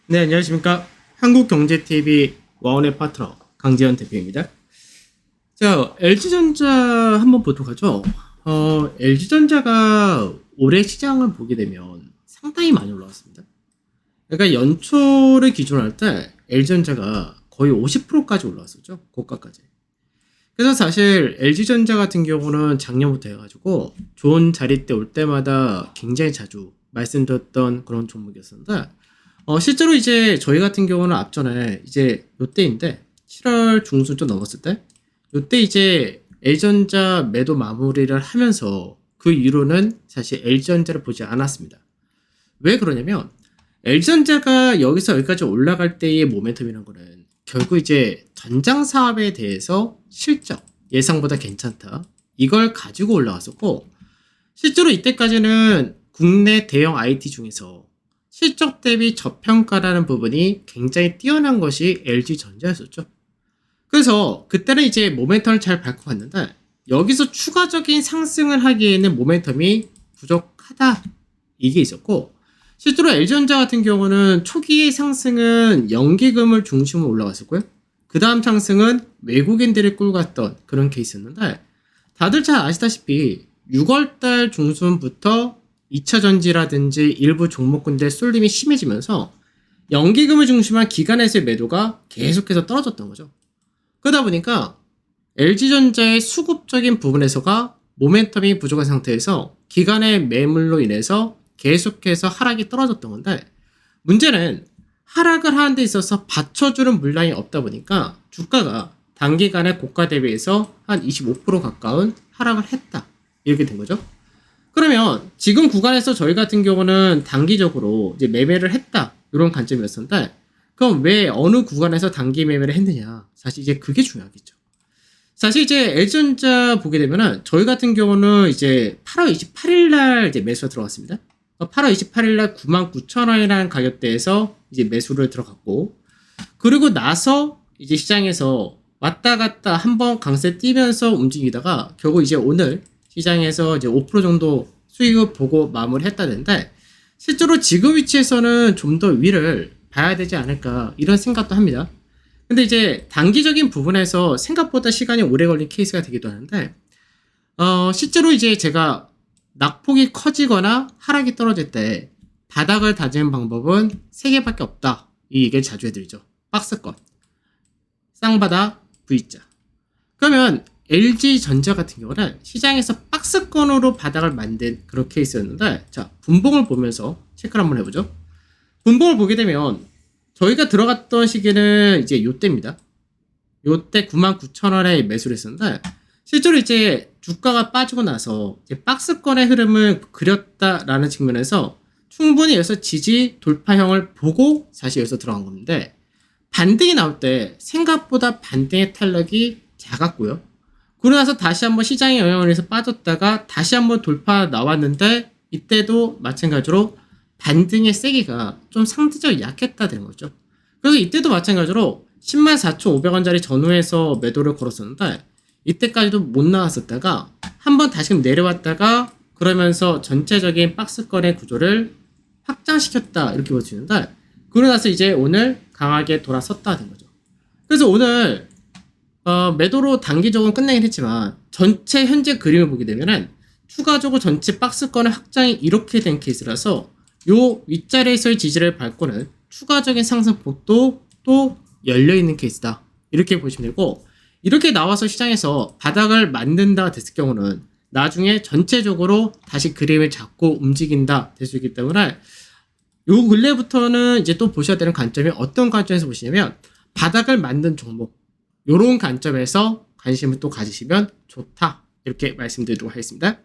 네, 안녕하십니까. 한국경제TV 와원의 파트너 강재현 대표입니다. 자, LG전자 한번 보도록 하죠. LG전자가 올해 시장을 보게 되면 상당히 많이 올라왔습니다. 그러니까 연초를 기준으로 할 때 LG전자가 거의 50%까지 올라왔었죠. 고가까지. 그래서 사실 LG전자 같은 경우는 작년부터 해가지고 좋은 자리 때 올 때마다 굉장히 자주 말씀드렸던 그런 종목이었습니다. 실제로 이제 저희 같은 경우는 앞전에 이제 요때인데 7월 중순 좀 넘었을 때 요때 이제 LG전자 매도 마무리를 하면서 그 이후로는 사실 LG전자를 보지 않았습니다. 왜 그러냐면 LG전자가 여기서 여기까지 올라갈 때의 모멘텀이라는 거는 결국 이제 전장 사업에 대해서 실적 예상보다 괜찮다 이걸 가지고 올라왔었고, 실제로 이때까지는 국내 대형 IT 중에서 실적 대비 저평가라는 부분이 굉장히 뛰어난 것이 LG전자였었죠. 그래서 그때는 이제 모멘텀을 잘 밟고 갔는데 여기서 추가적인 상승을 하기에는 모멘텀이 부족하다 이게 있었고, 실제로 LG전자 같은 경우는 초기의 상승은 연기금을 중심으로 올라갔었고요. 그 다음 상승은 외국인들이 끌고 갔던 그런 케이스였는데, 다들 잘 아시다시피 6월달 중순부터 2차전지라든지 일부 종목군들의 쏠림이 심해지면서 연기금을 중심한 기관에서의 매도가 계속해서 떨어졌던 거죠. 그러다 보니까 LG전자의 수급적인 부분에서가 모멘텀이 부족한 상태에서 기관의 매물로 인해서 계속해서 하락이 떨어졌던 건데, 문제는 하락을 하는 데 있어서 받쳐주는 물량이 없다 보니까 주가가 단기간에 고가 대비해서 한 25% 가까운 하락을 했다 이렇게 된 거죠. 그러면 지금 구간에서 저희 같은 경우는 단기적으로 이제 매매를 했다 이런 관점이었었는데, 그럼 왜 어느 구간에서 단기 매매를 했느냐, 사실 이제 그게 중요하겠죠. 사실 이제 LG전자 보게 되면은 저희 같은 경우는 이제 8월 28일 날 이제 매수가 들어갔습니다. 8월 28일 날 99,000원이라는 가격대에서 이제 매수를 들어갔고, 그리고 나서 이제 시장에서 왔다 갔다 한번 강세 뛰면서 움직이다가 결국 이제 오늘 시장에서 이제 5% 정도 수익을 보고 마무리했다는데, 실제로 지금 위치에서는 좀 더 위를 봐야 되지 않을까 이런 생각도 합니다. 근데 이제 단기적인 부분에서 생각보다 시간이 오래 걸린 케이스가 되기도 하는데, 실제로 이제 제가 낙폭이 커지거나 하락이 떨어질 때 바닥을 다지는 방법은 3개밖에 없다 이 얘기를 자주 해드리죠. 박스권, 쌍바닥, V자. 그러면 LG전자 같은 경우는 시장에서 박스권으로 바닥을 만든 그런 케이스였는데, 자, 분봉을 보면서 체크를 한번 해보죠. 분봉을 보게 되면 저희가 들어갔던 시기는 이제 요때입니다. 요때 99,000원에 매수를 했었는데, 실제로 이제 주가가 빠지고 나서 이제 박스권의 흐름을 그렸다라는 측면에서 충분히 여기서 지지 돌파형을 보고 사실 여기서 들어간 건데, 반등이 나올 때 생각보다 반등의 탄력이 작았고요. 그러고 나서 다시 한번 시장의 영향을 해서 빠졌다가 다시 한번 돌파 나왔는데, 이때도 마찬가지로 반등의 세기가 좀 상대적으로 약했다 되는 거죠. 그래서 이때도 마찬가지로 104,500원짜리 전후에서 매도를 걸었었는데 이때까지도 못 나왔었다가 한번 다시금 내려왔다가 그러면서 전체적인 박스권의 구조를 확장시켰다 이렇게 볼 수 있는데, 그러고 나서 이제 오늘 강하게 돌아섰다 된 거죠. 그래서 오늘 매도로 단기적으로 끝내긴 했지만 전체 현재 그림을 보게 되면은 추가적으로 전체 박스권의 확장이 이렇게 된 케이스라서 요 윗자리에서의 지지를 밟고는 추가적인 상승폭도 또 열려있는 케이스다 이렇게 보시면 되고, 이렇게 나와서 시장에서 바닥을 만든다 됐을 경우는 나중에 전체적으로 다시 그림을 잡고 움직인다 될 수 있기 때문에 요 근래부터는 이제 또 보셔야 되는 관점이 어떤 관점에서 보시냐면 바닥을 만든 종목, 요런 관점에서 관심을 또 가지시면 좋다 이렇게 말씀드리도록 하겠습니다.